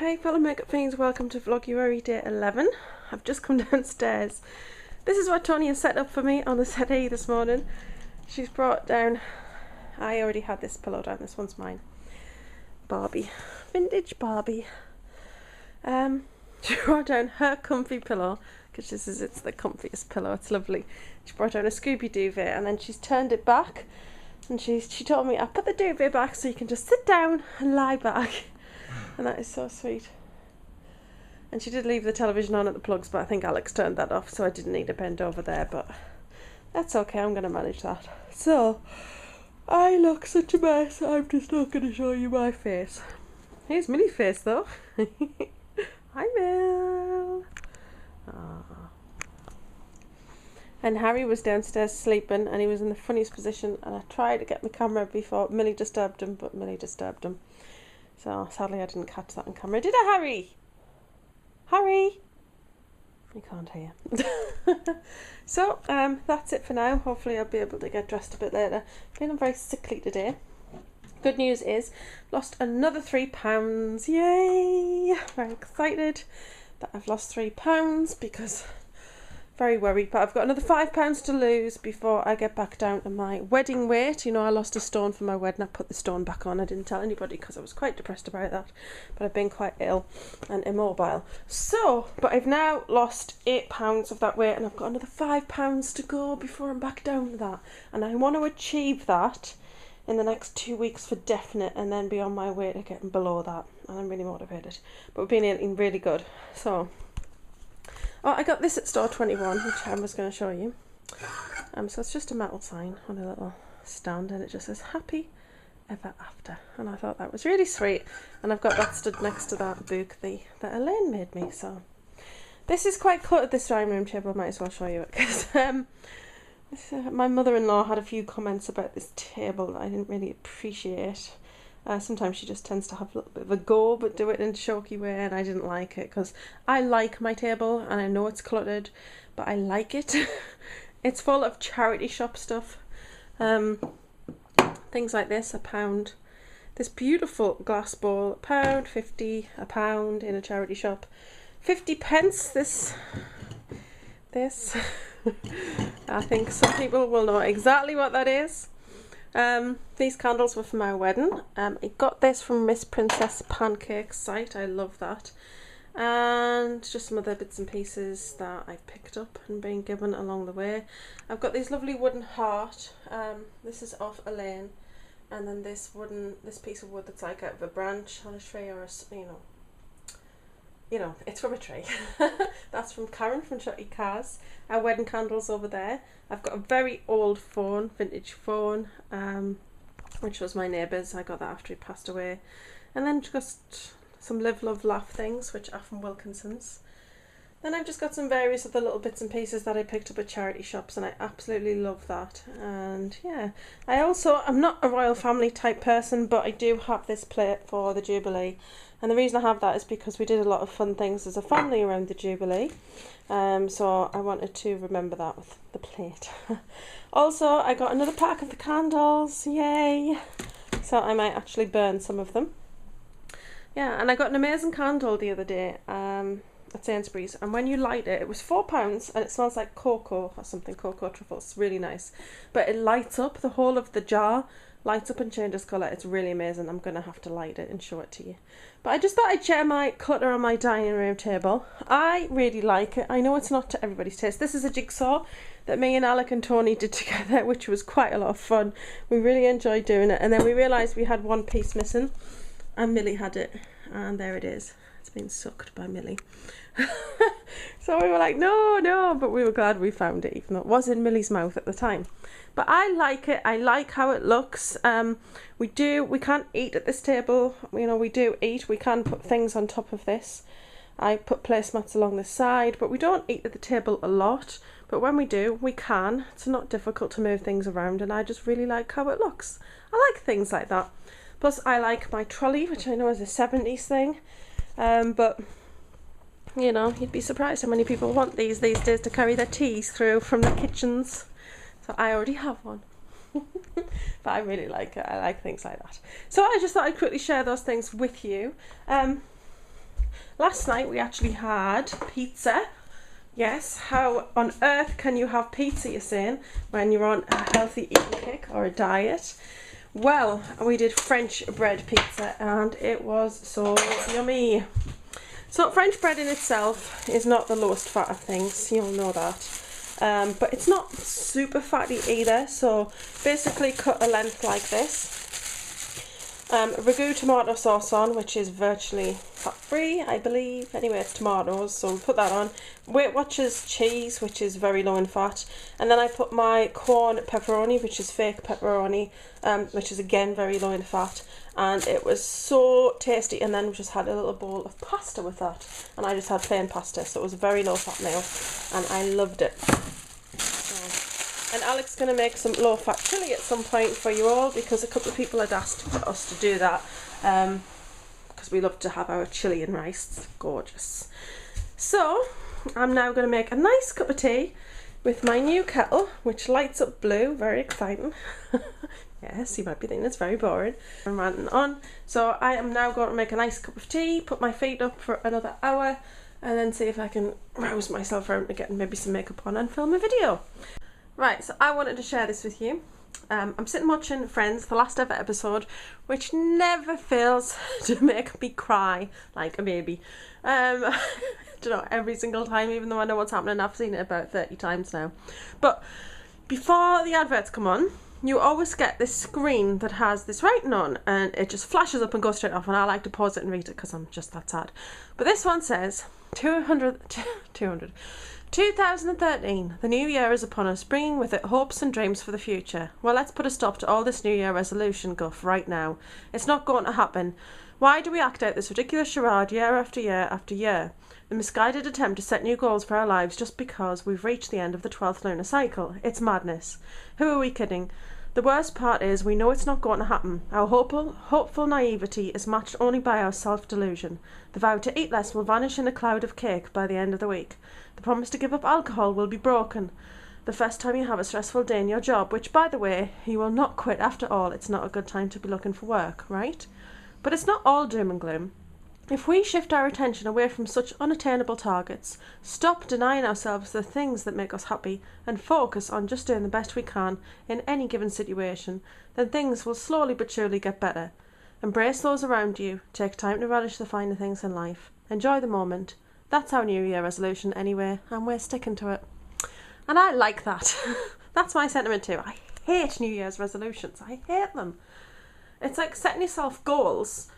Hey fellow makeup fiends, welcome to Vloguary day 11. I've just come downstairs. This is what Tony has set up for me on the settee this morning. She's brought down, I already had this pillow down, this one's mine. Barbie, vintage Barbie. She brought down her comfy pillow, because it's the comfiest pillow, it's lovely. She brought down a Scooby duvet and then she's turned it back and she told me, I put the duvet back so you can just sit down and lie back. And that is so sweet. And she did leave the television on at the plugs, but I think Alex turned that off, so I didn't need to bend over there, but that's okay, I'm going to manage that. So, I look such a mess, I'm just not going to show you my face. Here's Millie's face though. Hi Mill. Aww. And Harry was downstairs sleeping, and he was in the funniest position, and I tried to get my camera before Millie disturbed him, but Millie disturbed him. So sadly I didn't catch that on camera. Did I, Harry? Harry? You can't hear. So, that's it for now. Hopefully I'll be able to get dressed a bit later. Feeling very sickly today. Good news is, lost another £3. Yay! Very excited that I've lost £3 because very worried, but I've got another £5 to lose before I get back down to my wedding weight. You know, I lost a stone for my wedding. I put the stone back on. I didn't tell anybody because I was quite depressed about that, but I've been quite ill and immobile. So, but I've now lost £8 of that weight, and I've got another £5 to go before I'm back down to that, and I want to achieve that in the next 2 weeks for definite, and then be on my way to getting below that, and I'm really motivated. But we've been eating really good. So oh, I got this at store 21, which I was going to show you. So it's just a metal sign on a little stand, and it just says happy ever after, and I thought that was really sweet, and I've got that stood next to that book that Elaine made me. So this is quite cluttered, this dining room table. I might as well show you it, because my mother-in-law had a few comments about this table that I didn't really appreciate. Sometimes she just tends to have a little bit of a go, but do it in a showy way, and I didn't like it, because I like my table, and I know it's cluttered, but I like it. It's full of charity shop stuff. Things like this, £1. This beautiful glass bowl, £1, 50, £1 in a charity shop. 50 pence, this. I think some people will know exactly what that is. These candles were for my wedding. I got this from Miss Princess Pancake's site. I love that. And just some other bits and pieces that I've picked up and been given along the way. I've got these lovely wooden heart. This is off Elaine. And then this piece of wood that's like out of a branch on a tree, or a, you know, it's from a tree. That's from Karen from Shotty Cars. Our wedding candles over there. I've got a very old phone, vintage phone, which was my neighbour's. I got that after he passed away. And then just some Live, Love, Laugh things, which are from Wilkinson's. Then I've just got some various other little bits and pieces that I picked up at charity shops, and I absolutely love that. And yeah, I'm not a royal family type person, but I do have this plate for the Jubilee. And the reason I have that is because we did a lot of fun things as a family around the Jubilee. So I wanted to remember that with the plate. Also, I got another pack of the candles, yay! So I might actually burn some of them. Yeah, and I got an amazing candle the other day at Sainsbury's, and when you light it, it was £4, and it smells like cocoa or something, cocoa truffles, really nice. But it lights up, the whole of the jar lights up and changes colour. It's really amazing. I'm going to have to light it and show it to you. But I just thought I'd share my clutter on my dining room table. I really like it. I know it's not to everybody's taste. This is a jigsaw that me and Alec and Tony did together, which was quite a lot of fun. We really enjoyed doing it, and then we realised we had one piece missing, and Millie had it, and there it is. It's been sucked by Millie. So we were like, no, but we were glad we found it, even though it was in Millie's mouth at the time. But I like it. I like how it looks. We can't eat at this table. You know, we do eat. We can put things on top of this. I put placemats along the side, but we don't eat at the table a lot. But when we do, we can. It's not difficult to move things around, and I just really like how it looks. I like things like that. Plus, I like my trolley, which I know is a 70s thing. But you know, you'd be surprised how many people want these days to carry their teas through from the kitchens. So I already have one. But I really like it. I like things like that. So I just thought I'd quickly share those things with you. Last night we actually had pizza. Yes, how on earth can you have pizza, you're saying, when you're on a healthy eating kick or a diet? Well, we did French bread pizza and it was so yummy. So French bread in itself is not the lowest fat of things, you'll know that. But it's not super fatty either, so basically cut a length like this. Ragu tomato sauce on, which is virtually fat-free, I believe. Anyway, it's tomatoes, so we'll put that on. Weight Watchers cheese, which is very low in fat. And then I put my corn pepperoni, which is fake pepperoni, which is again very low in fat. And it was so tasty. And then we just had a little bowl of pasta with that. And I just had plain pasta, so it was a very low fat meal. And I loved it. And Alex is going to make some low-fat chilli at some point for you all, because a couple of people had asked for us to do that, because we love to have our chilli and rice. It's gorgeous. So I'm now going to make a nice cup of tea with my new kettle, which lights up blue. Very exciting. Yes, you might be thinking it's very boring. I'm ranting on. So I am now going to make a nice cup of tea, put my feet up for another hour, and then see if I can rouse myself around to getting maybe some makeup on and film a video. Right, so I wanted to share this with you. I'm sitting watching Friends, the last ever episode, which never fails to make me cry like a baby. I don't know, every single time, even though I know what's happening. I've seen it about 30 times now. But before the adverts come on, you always get this screen that has this writing on, and it just flashes up and goes straight off, and I like to pause it and read it because I'm just that sad. But this one says 2013, the new year is upon us, bringing with it hopes and dreams for the future. Well, let's put a stop to all this new year resolution guff right now. It's not going to happen. Why do we act out this ridiculous charade year after year after year? The misguided attempt to set new goals for our lives just because we've reached the end of the 12th lunar cycle. It's madness. Who are we kidding? The worst part is we know it's not going to happen. Our hopeful naivety is matched only by our self-delusion. The vow to eat less will vanish in a cloud of cake by the end of the week. The promise to give up alcohol will be broken. The first time you have a stressful day in your job, which, by the way, you will not quit after all, it's not a good time to be looking for work, right? But it's not all doom and gloom. If we shift our attention away from such unattainable targets, stop denying ourselves the things that make us happy, and focus on just doing the best we can in any given situation, then things will slowly but surely get better. Embrace those around you, take time to relish the finer things in life, enjoy the moment. That's our New Year resolution anyway, and we're sticking to it. And I like that. That's my sentiment too. I hate New Year's resolutions. I hate them. It's like setting yourself goals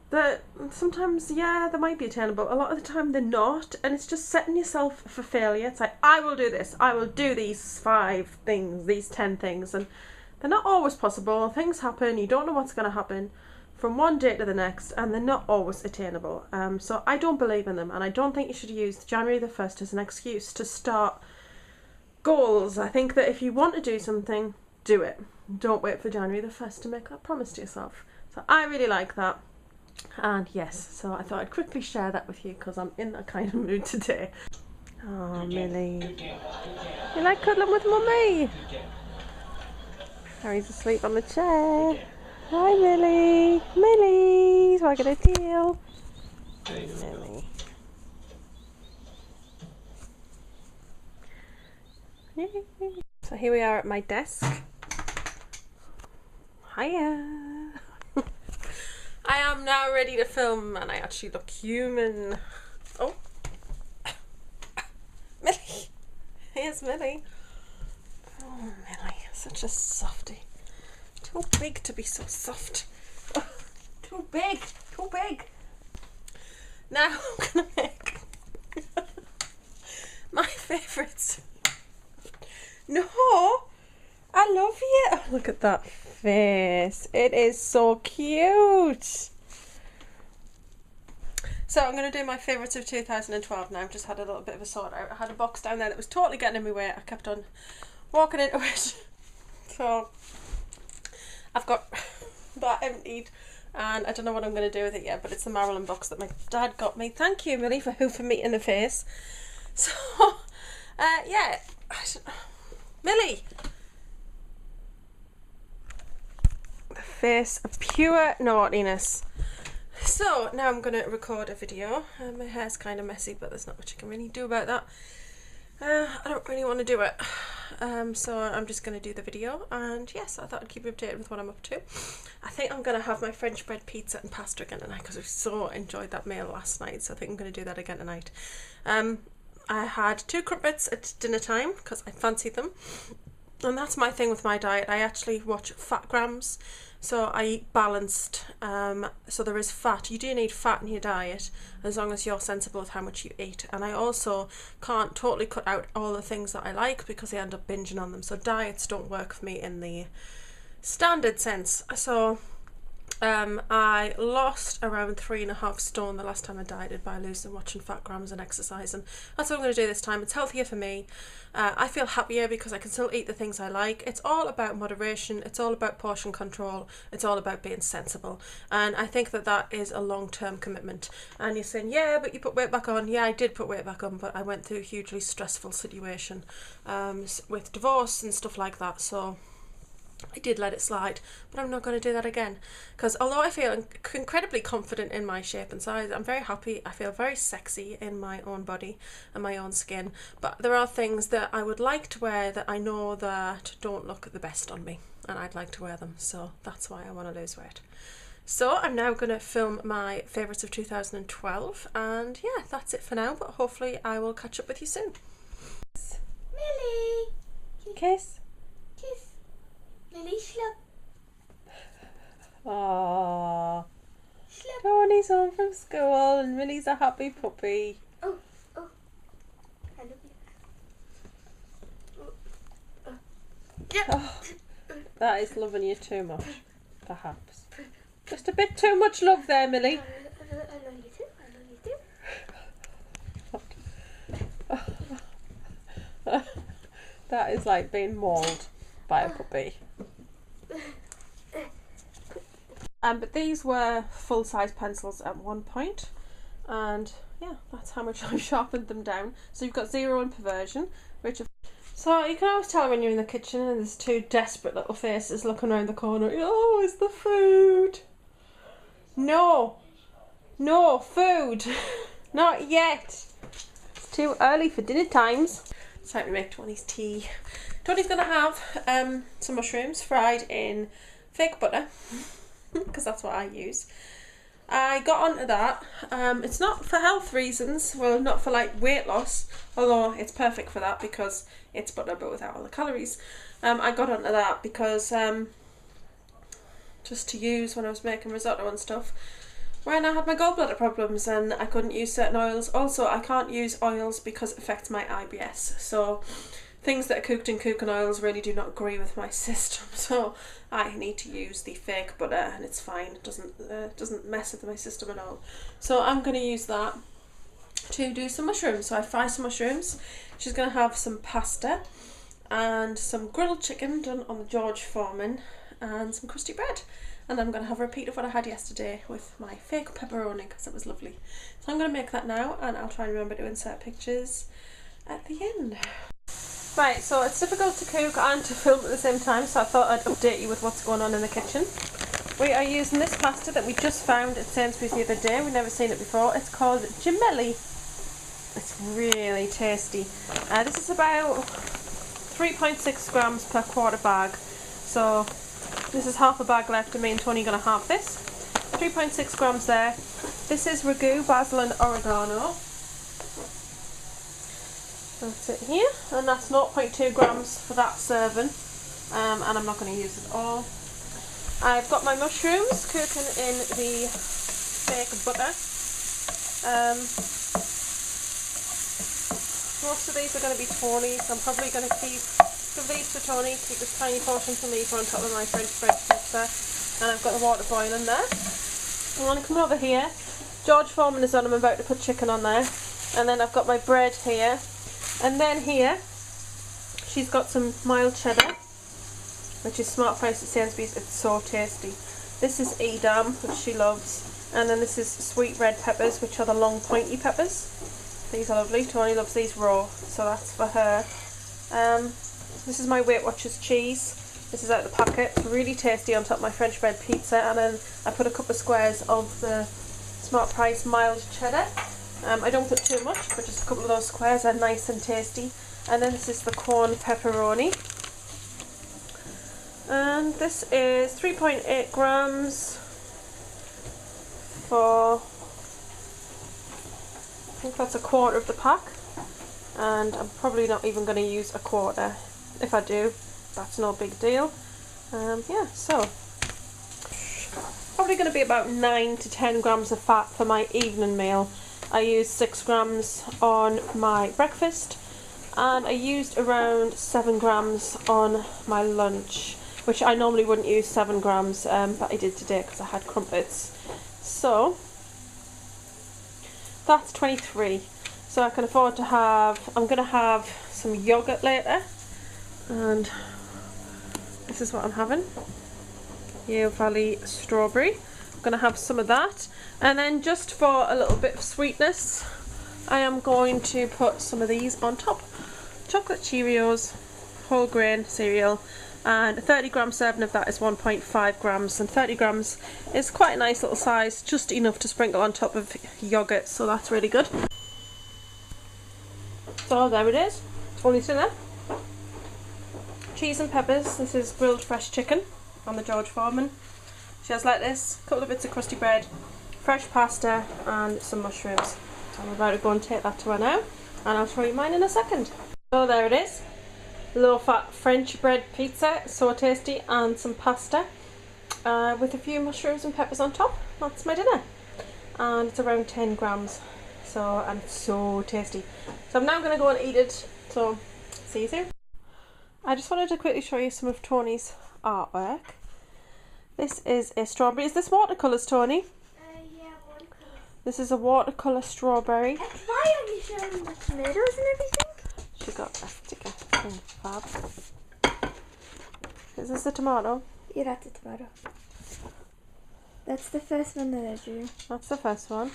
that sometimes, yeah, they might be attainable. A lot of the time they're not, and it's just setting yourself for failure. It's like, I will do this. I will do these 5 things, these 10 things, and they're not always possible. Things happen. You don't know what's going to happen from one day to the next, and they're not always attainable. So I don't believe in them, and I don't think you should use January the 1st as an excuse to start goals. I think that if you want to do something, do it. Don't wait for January the 1st to make that promise to yourself. So I really like that. And yes, so I thought I'd quickly share that with you because I'm in that kind of mood today. Oh, Millie. You like cuddling with Mummy? Harry's asleep on the chair. Hi, Millie. Millie's wagging a tail. Millie. So here we are at my desk. Hiya. I am now ready to film, and I actually look human. Oh. Millie. Here's Millie. Oh, Millie. Such a softie. Too big to be so soft. Oh, too big. Too big. Now I'm going to make my favourites. No. I love you. Oh, look at that face. It is so cute. So I'm going to do my favourites of 2012 now. I've just had a little bit of a sort out. I had a box down there that was totally getting in my way. I kept on walking into it. So I've got that emptied, and I don't know what I'm going to do with it yet, but it's the Marilyn box that my dad got me. Thank you, Millie, for hoofing me in the face. So, yeah. Millie. The face of pure naughtiness. So now I'm going to record a video. My hair's kind of messy, but there's not much I can really do about that. I don't really want to do it, so I'm just going to do the video, and yes, I thought I'd keep you updated with what I'm up to. I think I'm going to have my French bread pizza and pasta again tonight because we so enjoyed that meal last night, so I think I'm going to do that again tonight. I had 2 crumpets at dinner time because I fancied them, and that's my thing with my diet. I actually watch fat grams, so I eat balanced, so there is fat. You do need fat in your diet as long as you're sensible with how much you eat, and I also can't totally cut out all the things that I like because I end up binging on them, so diets don't work for me in the standard sense. So I lost around 3.5 stone the last time I dieted by losing, watching fat grams and exercising. That's what I'm going to do this time. It's healthier for me. I feel happier because I can still eat the things I like. It's all about moderation. It's all about portion control. It's all about being sensible. And I think that that is a long-term commitment. And you're saying, yeah, but you put weight back on. Yeah, I did put weight back on, but I went through a hugely stressful situation with divorce and stuff like that. So I did let it slide, but I'm not going to do that again, because although I feel incredibly confident in my shape and size, I'm very happy, I feel very sexy in my own body and my own skin, but there are things that I would like to wear that I know that don't look the best on me, and I'd like to wear them, so that's why I want to lose weight. So I'm now going to film my favourites of 2012, and yeah, that's it for now, but hopefully I will catch up with you soon. Millie! Kiss. Kiss. Millie, slap. Aww. Slap. Tony's home from school and Millie's a happy puppy. Oh, oh. I love you. Yeah. Oh, that is loving you too much, perhaps. Just a bit too much love there, Millie. I love you too. I love you too. That is like being mauled by a puppy. But these were full-size pencils at one point, and yeah, that's how much I've sharpened them down. So you've got zero and perversion, which so you can always tell when you're in the kitchen and there's 2 desperate little faces looking around the corner. Oh, it's the food. No, no food, not yet. It's too early for dinner times. It's time to make Tony's tea. Tony's gonna have some mushrooms fried in fake butter because that's what I use. I got onto that. It's not for health reasons, well, not for like weight loss, although it's perfect for that because it's butter but without all the calories. I got onto that because just to use when I was making risotto and stuff when I had my gallbladder problems and I couldn't use certain oils. Also, I can't use oils because it affects my IBS, so things that are cooked in cooking oils really do not agree with my system, so I need to use the fake butter and it's fine. It doesn't mess with my system at all. So I'm going to use that to do some mushrooms. So I fry some mushrooms. She's going to have some pasta and some grilled chicken done on the George Foreman and some crusty bread. And I'm going to have a repeat of what I had yesterday with my fake pepperoni because it was lovely. So I'm going to make that now, and I'll try and remember to insert pictures at the end. Right, so it's difficult to cook and to film at the same time, so I thought I'd update you with what's going on in the kitchen. We are using this pasta that we just found at Sainsbury's the other day. We've never seen it before. It's called gemelli. It's really tasty. This is about 3.6 grams per quarter bag. So this is half a bag left, and me and Tony are going to halve this. 3.6 grams there. This is ragu, basil and oregano. That's it here, and that's 0.2 grams for that serving, and I'm not going to use it all. I've got my mushrooms cooking in the fake butter. Most of these are going to be Tony's. I'm probably going to give these to Tony, keep this tiny portion for me for on top of my French bread pizza, and I've got the water boiling there. I want to come over here. George Foreman is on, I'm about to put chicken on there, and then I've got my bread here. And then here, she's got some mild cheddar, which is smart price at Sainsbury's. It's so tasty. This is Edam, which she loves. And then this is sweet red peppers, which are the long pointy peppers. These are lovely. Tony loves these raw, so that's for her. This is my Weight Watchers cheese. This is out of the packet. It's really tasty on top of my French bread pizza. And then I put a couple of squares of the Smart Price mild cheddar. I don't put too much, but just a couple of those squares are nice and tasty. And then this is the corn pepperoni. And this is 3.8 grams for, I think that's a quarter of the pack. And I'm probably not even going to use a quarter. If I do, that's no big deal. Yeah, so probably going to be about 9 to 10 grams of fat for my evening meal. I used 6 grams on my breakfast, and I used around 7 grams on my lunch, which I normally wouldn't use 7 grams, but I did today because I had crumpets. So that's 23. So I can afford to have, I'm going to have some yogurt later, and this is what I'm having. Yale Valley strawberry. I'm going to have some of that, and then just for a little bit of sweetness I am going to put some of these on top. Chocolate Cheerios, whole grain cereal, and a 30 gram serving of that is 1.5 grams, and 30 grams is quite a nice little size, just enough to sprinkle on top of yogurt, so that's really good. So there it is, only dinner. Cheese and peppers. This is grilled fresh chicken on the George Foreman. She has lettuce, a couple of bits of crusty bread, fresh pasta and some mushrooms. So I'm about to go and take that to her now, and I'll show you mine in a second. So there it is, low fat French bread pizza, so tasty, and some pasta with a few mushrooms and peppers on top. That's my dinner, and it's around 10 grams. So, and it's so tasty. So I'm now going to go and eat it, so see you soon. I just wanted to quickly show you some of Tony's artwork. This is a strawberry. Is this watercolours, Tony? Yeah, watercolours. This is a watercolour strawberry. Why are you showing the tomatoes and everything? She got a sticker. Fab. Is this the tomato? Yeah, that's a tomato. That's the first one that I drew. That's the first one.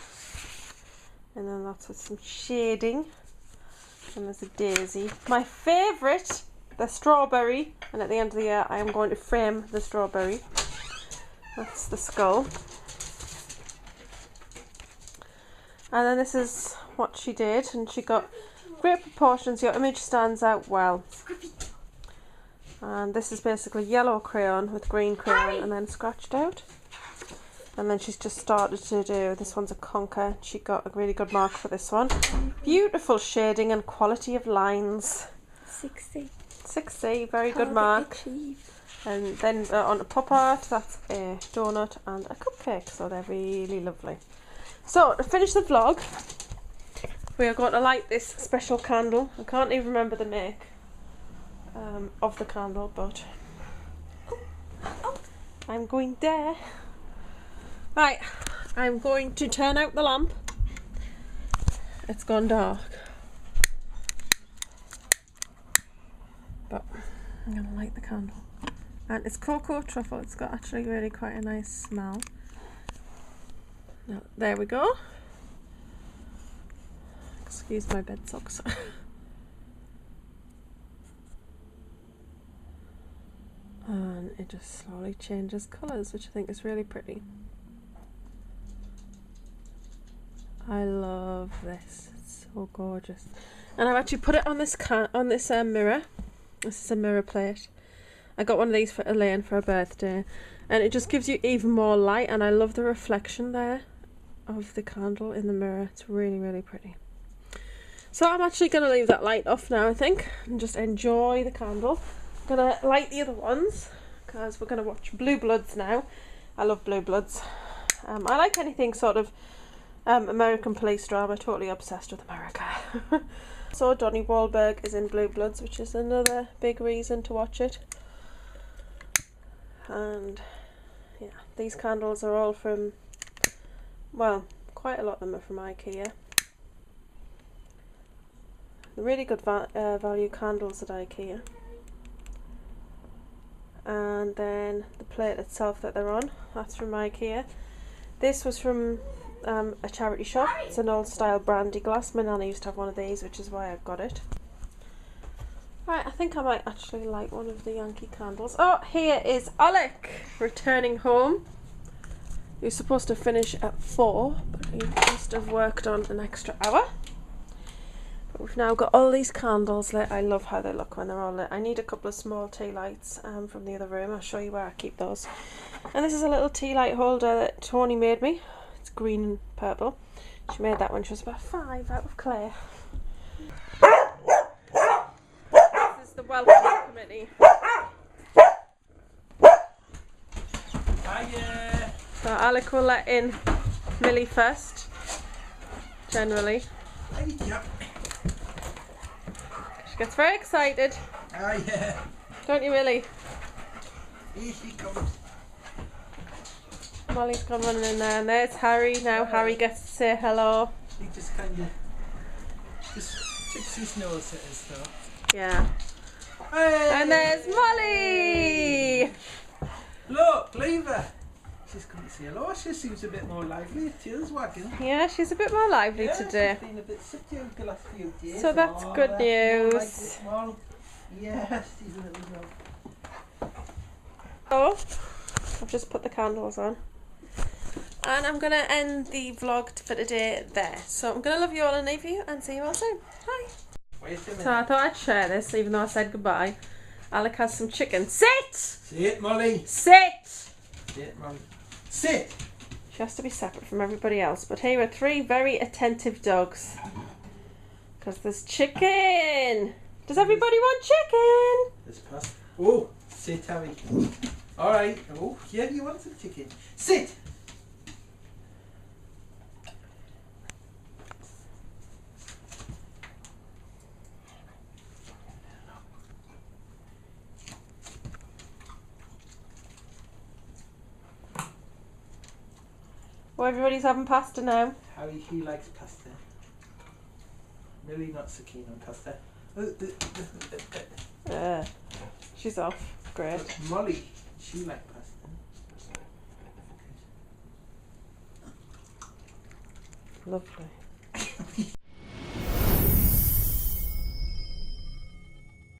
And then that's with some shading. And there's a daisy. My favourite, the strawberry. And at the end of the year I am going to frame the strawberry. That's the skull. And then this is what she did, and she got great proportions. Your image stands out well. And this is basically yellow crayon with green crayon and then scratched out. And then she's just started to do, this one's a conker. She got a really good mark for this one. Beautiful shading and quality of lines. 60. 60, very good mark. And then on a pop art, that's a donut and a cupcake, so they're really lovely. So to finish the vlog, we are going to light this special candle. I can't even remember the make of the candle, but I'm going there. Right, I'm going to turn out the lamp. It's gone dark, but I'm going to light the candle. And it's cocoa truffle. It's got actually really quite a nice smell. Now, there we go. Excuse my bed socks. And it just slowly changes colours, which I think is really pretty. I love this. It's so gorgeous. And I've actually put it on this mirror. This is a mirror plate. I got one of these for Elaine for her birthday, and it just gives you even more light, and I love the reflection there of the candle in the mirror. It's really, really pretty. So I'm actually going to leave that light off now, I think, and just enjoy the candle. I'm going to light the other ones because we're going to watch Blue Bloods now. I love Blue Bloods. I like anything sort of American police drama. Totally obsessed with America. So Donnie Wahlberg is in Blue Bloods, which is another big reason to watch it. And yeah, these candles are all from, well, quite a lot of them are from IKEA. Really good value candles at IKEA. And then the plate itself that they're on, that's from IKEA. This was from a charity shop. It's an old style brandy glass. My nana used to have one of these, which is why I've got it. Right, I think I might actually light one of the Yankee candles. Oh, here is Alec returning home. He was supposed to finish at 4, but he must have worked on an extra hour. But we've now got all these candles lit. I love how they look when they're all lit. I need a couple of small tea lights from the other room. I'll show you where I keep those. And this is a little tea light holder that Tony made me. It's green and purple. She made that when she was about 5 out of clay. This is the welcome committee. Hiya. So Alec will let in Millie first, generally. Hiya. She gets very excited. Hiya. Don't you, Millie? Here she comes. Molly's gone running in there, and there's Harry. Now Harry gets to say hello. He just kind of just tips his nose at us though. Yeah. Hey. And there's Molly! Look, leave her. She's come to say hello. She seems a bit more lively. Tail's wagging. Yeah, she's a bit more lively Yeah, today. she's been a bit subdued the last few days. So that's good that's more like news. it, Molly. Yes, she's a little girl. Oh, I've just put the candles on. And I'm going to end the vlog for today there. So I'm going to love you all and leave you and see you all soon. Bye. Wait a minute. So I thought I'd share this even though I said goodbye. Alec has some chicken. Sit! Sit, Molly. Sit! Sit, Molly. Sit! She has to be separate from everybody else. But here are 3 very attentive dogs. Because there's chicken! Does everybody want chicken? Let's pass. Oh, sit, Harry. Alright. Oh, yeah, you want some chicken. Sit! Well, everybody's having pasta now. Harry, he likes pasta. Millie not so keen on pasta. She's off. Great. But Molly, she likes pasta. Lovely.